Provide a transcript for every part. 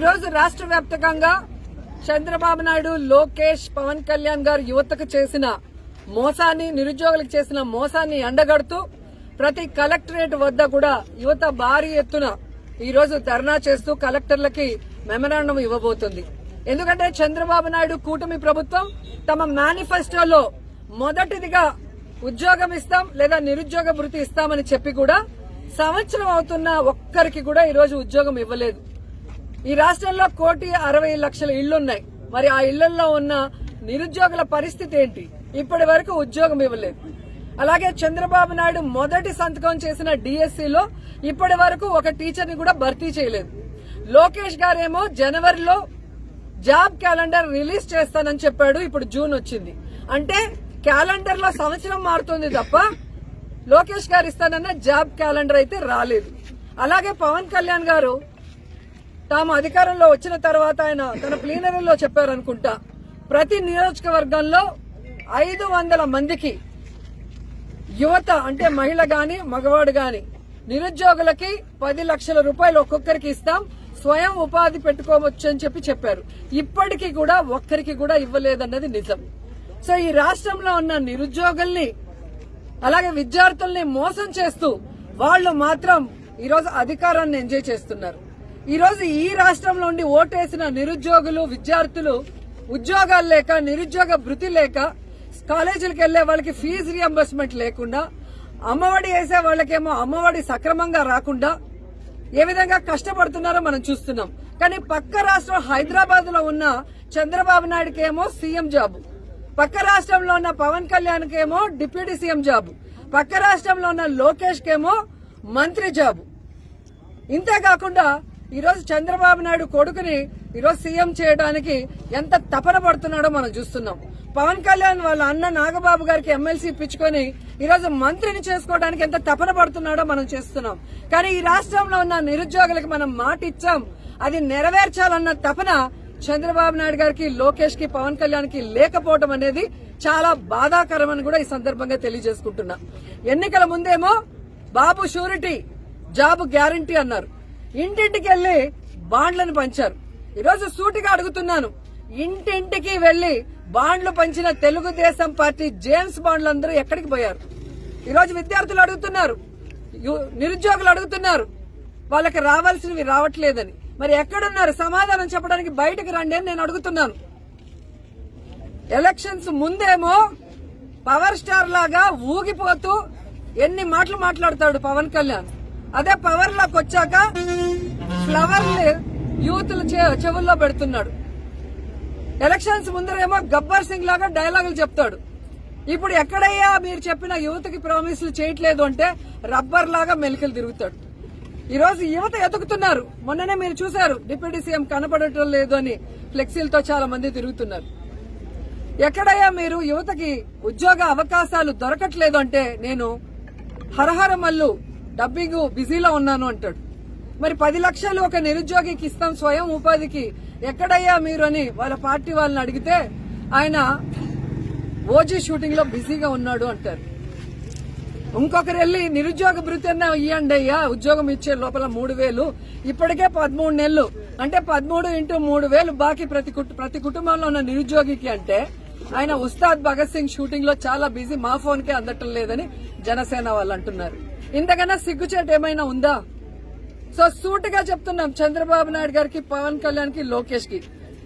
రోజు రాష్ట్ర వ్యాప్తంగా చంద్రబాబు నాయుడు, లోకేష్, పవన్ కళ్యాణ్ గారు యువతకు చేసిన మోసాన్ని, నిరుద్యోగులకు చేసిన మోసాన్ని ఎండగడుతూ ప్రతి కలెక్టరేట్ వద్ద కూడా యువత భారీ ఎత్తున ఈ రోజు ధర్నా చేస్తూ కలెక్టర్లకి మెమరాండం ఇవ్వబోతుంది. ఎందుకంటే చంద్రబాబు నాయుడు కూటమి ప్రభుత్వం తమ మేనిఫెస్టోలో మొదటిదిగా ఉద్యోగం ఇస్తాం లేదా నిరుద్యోగ భృతి ఇస్తామని చెప్పి కూడా సంవత్సరం అవుతున్న ఒక్కరికి కూడా ఈ రోజు ఉద్యోగం ఇవ్వలేదు. ఈ రాష్ట్రంలో 1,60,00,000 ఇళ్లున్నాయి. మరి ఆ ఇళ్లలో ఉన్న నిరుద్యోగుల పరిస్థితి ఏంటి? ఇప్పటి వరకు ఉద్యోగం ఇవ్వలేదు. అలాగే చంద్రబాబు నాయుడు మొదటి సంతకం చేసిన డిఎస్సీలో ఇప్పటి వరకు ఒక టీచర్ ని కూడా భర్తీ చేయలేదు. లోకేష్ గారేమో జనవరిలో జాబ్ క్యాలెండర్ రిలీజ్ చేస్తానని చెప్పాడు. ఇప్పుడు జూన్ వచ్చింది. అంటే క్యాలెండర్ లో సంవత్సరం మారుతుంది తప్ప లోకేష్ గారు ఇస్తానన్న జాబ్ క్యాలెండర్ అయితే రాలేదు. అలాగే పవన్ కళ్యాణ్ గారు తాము అధికారంలో వచ్చిన తర్వాత ఆయన తన ప్లీనరీలో చెప్పారనుకుంటా, ప్రతి నియోజకవర్గంలో 500 మందికి యువత అంటే మహిళ గాని మగవాడు గాని నిరుద్యోగులకి 10 లక్షల రూపాయలు ఒక్కొక్కరికి ఇస్తాం, స్వయం ఉపాధి పెట్టుకోవచ్చు అని చెప్పారు. ఇప్పటికీ కూడా ఒక్కరికి కూడా ఇవ్వలేదన్నది నిజం. సో ఈ రాష్ట్రంలో ఉన్న నిరుద్యోగుల్ని అలాగే విద్యార్థుల్ని మోసం చేస్తూ వాళ్లు మాత్రం ఈరోజు అధికారాన్ని ఎంజాయ్ చేస్తున్నారు. ఈరోజు ఈ రాష్ట్రంలో ఉండి ఓటేసిన నిరుద్యోగులు, విద్యార్థులు ఉద్యోగాలు లేక, నిరుద్యోగ భృతి లేక, కాలేజీలకు వెళ్లే వాళ్ళకి ఫీజు రియంబర్స్మెంట్ లేకుండా, అమ్మఒడి వేసే వాళ్ళకేమో అమ్మఒడి సక్రమంగా రాకుండా ఏ విధంగా కష్టపడుతున్నారో మనం చూస్తున్నాం. కానీ పక్క రాష్ట్రం హైదరాబాద్ లో ఉన్న చంద్రబాబు నాయుడుకేమో సీఎం జాబు, పక్క రాష్ట్రంలో ఉన్న పవన్ కళ్యాణ్ కేమో డిప్యూటీ సీఎం జాబు, పక్క రాష్ట్రంలో ఉన్న లోకేష్ కేమో మంత్రి జాబు. ఇంతేకాకుండా ఈరోజు చంద్రబాబు నాయుడు కొడుకుని ఈరోజు సీఎం చేయడానికి ఎంత తపన పడుతున్నాడో మనం చూస్తున్నాం. పవన్ కళ్యాణ్ వాళ్ళ అన్న నాగబాబు గారికి ఎమ్మెల్సీ ఇప్పించుకొని ఈరోజు మంత్రిని చేసుకోవడానికి ఎంత తపన పడుతున్నాడో మనం చేస్తున్నాం. కానీ ఈ రాష్ట్రంలో ఉన్న నిరుద్యోగులకు మనం మాట ఇచ్చాం, అది నెరవేర్చాలన్న తపన చంద్రబాబు నాయుడు గారికి, లోకేష్ కి, పవన్ కళ్యాణ్ కి లేకపోవడం అనేది చాలా బాధాకరమని కూడా ఈ సందర్భంగా తెలియజేసుకుంటున్నా. ఎన్నికల ముందేమో బాబు షూరిటీ, జాబ్ గ్యారంటీ అన్నారు. ఇంటింటికి వెళ్లి బాండ్లను పంచారు. ఈరోజు సూటిగా అడుగుతున్నాను, ఇంటింటికి వెళ్లి బాండ్లు పంచిన తెలుగుదేశం పార్టీ జేమ్స్ బాండ్లందరూ ఎక్కడికి పోయారు? ఈరోజు విద్యార్థులు అడుగుతున్నారు, నిరుద్యోగులు అడుగుతున్నారు, వాళ్ళకి రావాల్సినవి రావట్లేదని. మరి ఎక్కడున్నారు? సమాధానం చెప్పడానికి బయటకు రండి అని నేను అడుగుతున్నాను. ఎలక్షన్స్ ముందేమో పవర్ స్టార్ లాగా ఊగిపోతూ ఎన్ని మాటలు మాట్లాడతాడు పవన్ కళ్యాణ్. అదే పవర్ లోకి వచ్చాక ఫ్లవర్ యూత్ల చెవుల్లో పెడుతున్నాడు. ఎలక్షన్స్ ముందరేమో గబ్బర్ సింగ్ లాగా డైలాగులు చెప్తాడు. ఇప్పుడు ఎక్కడయ్యా మీరు చెప్పిన యువతకి ప్రామిసులు చేయట్లేదు అంటే రబ్బర్ లాగా మెలికలు తిరుగుతాడు. ఈ రోజు యువత ఎదుగుతున్నారు. మొన్ననే మీరు చూశారు, డిప్యూటీ సీఎం కనపడటం లేదు అని ఫ్లెక్సీలతో చాలా మంది తిరుగుతున్నారు. ఎక్కడయ్యా మీరు యువతకి ఉద్యోగ అవకాశాలు దొరకట్లేదు అంటే నేను హరహర మల్లు డబ్బింగ్ బిజీలో ఉన్నాను అంటాడు. మరి 10 లక్షలు ఒక నిరుద్యోగికి ఇస్తాం స్వయం ఉపాధికి, ఎక్కడయ్యా మీరు అని వాళ్ళ పార్టీ వాళ్ళని అడిగితే ఆయన ఓజీ షూటింగ్ లో బిజీగా ఉన్నాడు అంటారు. ఇంకొకరు వెళ్లి నిరుద్యోగ భృతి అన్నా ఇవ్వండి అయ్యా, ఉద్యోగం ఇచ్చే లోపల 3,000, ఇప్పటికే 13 నెలలు అంటే 13 × 3,000 బాకీ ప్రతి కుటుంబంలో ఉన్న నిరుద్యోగికి అంటే ఆయన ఉస్తాద్ భగత్ సింగ్ షూటింగ్ లో చాలా బిజీ, మా ఫోన్ కే అందటం లేదని జనసేన వాళ్ళు అంటున్నారు. ఇంతకన్నా సిగ్గుచేటు ఏమైనా ఉందా? సో సూటిగా చెప్తున్నాం చంద్రబాబు నాయుడు గారికి, పవన్ కళ్యాణ్ కి, లోకేష్ కి,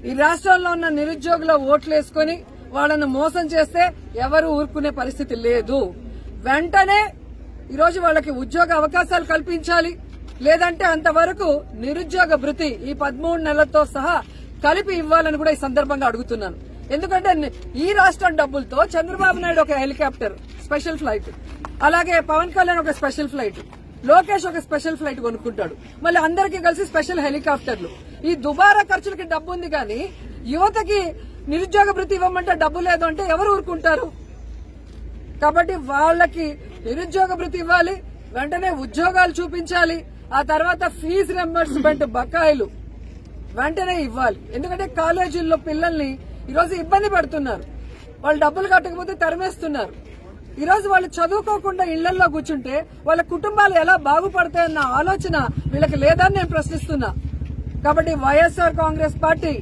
ఈ రాష్ట్రంలో ఉన్న నిరుద్యోగుల ఓట్లు వేసుకుని వాళ్ళను మోసం చేస్తే ఎవరు ఊరుకునే పరిస్థితి లేదు. వెంటనే ఈరోజు వాళ్ళకి ఉద్యోగ అవకాశాలు కల్పించాలి. లేదంటే అంతవరకు నిరుద్యోగ భృతి ఈ 13 నెలలతో సహా కలిపి ఇవ్వాలని కూడా ఈ సందర్భంగా అడుగుతున్నాను. ఎందుకంటే ఈ రాష్ట్రం డబ్బులతో చంద్రబాబు నాయుడు ఒక హెలికాప్టర్ స్పెషల్ ఫ్లైట్, అలాగే పవన్ కళ్యాణ్ ఒక స్పెషల్ ఫ్లైట్, లోకేష్ ఒక స్పెషల్ ఫ్లైట్ కొనుక్కుంటాడు. మళ్ళీ అందరికీ కలిసి స్పెషల్ హెలికాప్టర్లు. ఈ దుబారా ఖర్చులకి డబ్బు ఉంది కానీ యువతకి నిరుద్యోగ భృతి ఇవ్వమంటే డబ్బు లేదు అంటే ఎవరు ఊరుకుంటారు? కాబట్టి వాళ్ళకి నిరుద్యోగ భృతి ఇవ్వాలి, వెంటనే ఉద్యోగాలు చూపించాలి, ఆ తర్వాత ఫీజు రియంబర్స్మెంట్ బకాయిలు వెంటనే ఇవ్వాలి. ఎందుకంటే కాలేజీల్లో పిల్లల్ని ఈరోజు ఇబ్బంది పెడుతున్నారు, వాళ్ళు డబ్బులు కట్టకపోతే తరిమేస్తున్నారు. ఈరోజు వాళ్ళు చదువుకోకుండా ఇళ్లలో కూర్చుంటే వాళ్ళ కుటుంబాలు ఎలా బాగుపడతాయన్న ఆలోచన వీళ్ళకి లేదని నేను ప్రశ్నిస్తున్నా. కాబట్టి వైఎస్ఆర్ కాంగ్రెస్ పార్టీ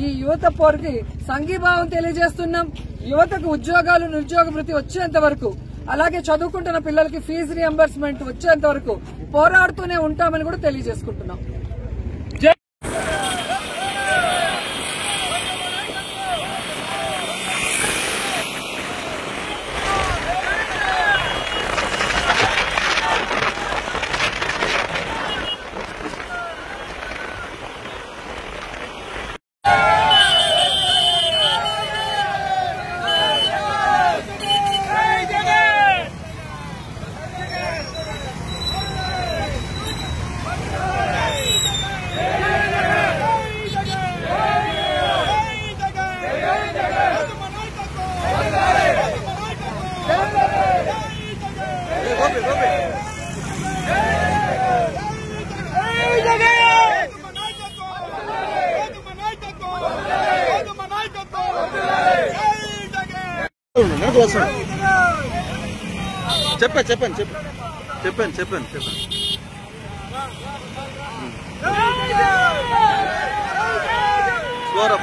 ఈ యువత పోరుకి సంఘీభావం తెలియజేస్తున్నాం. యువతకు ఉద్యోగాలు నిరుద్యోగ వృత్తి వచ్చేంత వరకు, అలాగే చదువుకుంటున్న పిల్లలకి ఫీజు రియంబర్స్మెంట్ వచ్చేంత వరకు పోరాడుతూనే ఉంటామని కూడా తెలియజేసుకుంటున్నాం. చెప్పండి స్లోరా